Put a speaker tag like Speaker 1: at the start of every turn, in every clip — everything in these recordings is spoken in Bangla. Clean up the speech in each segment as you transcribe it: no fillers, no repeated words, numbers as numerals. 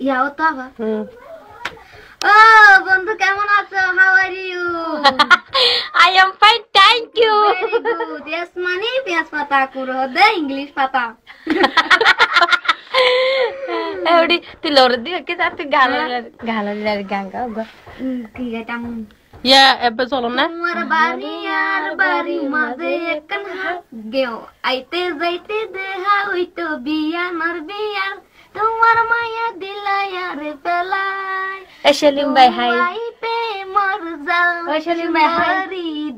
Speaker 1: ইয়াও তো আবার ও বন্ধু কেমন আছো how are you
Speaker 2: I am fine, thank you.
Speaker 1: Very good yes মানে পেঁয়াজ পাতা কুড়ো দে ইংলিশ পাতা
Speaker 2: Eudi tilor di ke satu galar ganga gua.
Speaker 1: কি গাইতাম
Speaker 2: Ya, ebe solom na.
Speaker 1: তোমার বাড়ি আর বাড়ি মাঝে একখান হাত গেও আইতে যাইতে দেহা হইতো বিয়ানার বিয়ার তোমার মায়া দিলাই আর পেলাই
Speaker 2: Eshelim bay hai.
Speaker 1: দুয়াইতে মর যাও
Speaker 2: Eshelim bay hai.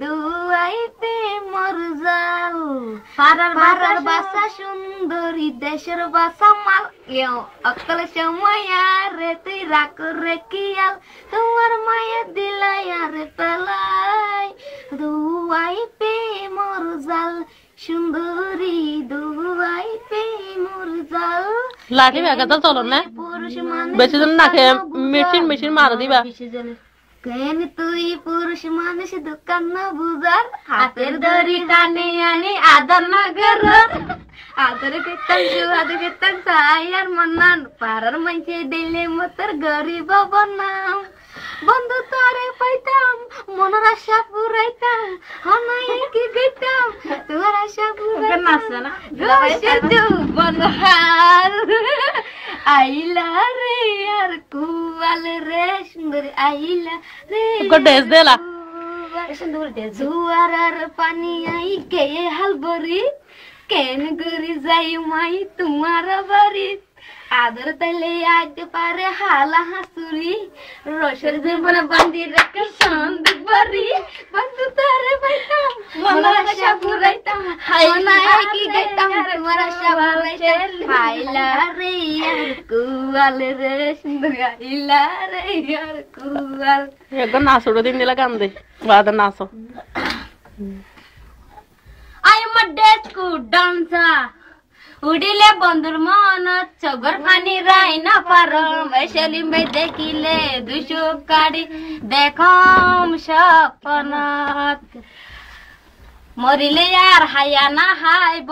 Speaker 1: দুয়াইতে মর যাও পারার বাসা সুন্দরী দেশের বাসা মাল গেও অকল সময় রে তুই রাখ রে কিয়াল তোমার মায়া দিলাই আর পেলাই দুয়াইতে মর যাও সুন্দরী দুয়াইতে মর যাও
Speaker 2: Lati bega to solom na.
Speaker 1: পুরুষ মানে
Speaker 2: Bechi জন na ke machine mar diba.
Speaker 1: কেন তুই পুরুষ মানুষ দোকান না বুঝার হাতের দড়ি টানে আনি আদর নগর আদর কেতন জুয়াদ কেতন সায়ার মনান পারার মাইছে দিলে মতর গরিব বনাম বন্ধু তোরে পাইতাম মনের আশা পুরাইতাম অনাই কি গইতাম তোর আশা পুরাইতাম নাচে না গোসে দু বনহার আইলা রে আর কুয়াল রে সুন্দর আইলা রে
Speaker 2: Ko des de la.
Speaker 1: সুন্দর দে জুয়ার আর পানি আই কে হালবরি কেন গরি যাই মাই তোমার বাড়ি আদর তাইলে আইতে পারে হালা হাসুরি রসের জীবন বান্দি রেখে সন্দেহ বাড়ি বন্ধু তারে পাইতাম মনের আশা পুরাইতাম হাইলাই কি গাইতাম তোমার আশা পুরাইতাম হাইলা রে আর কুয়াল রে সুন্দর হাইলা রে আর কুয়াল
Speaker 2: Ego naso do din dila gande. Wada naso.
Speaker 1: I am a disco dancer. উডিলে বন্ধুর মন চগর পানি রাই না পারম এসেলি মে দেখিলে দুশো কাড়ি দেখম সপনাত মরিলে আর হাইয়া না হাইব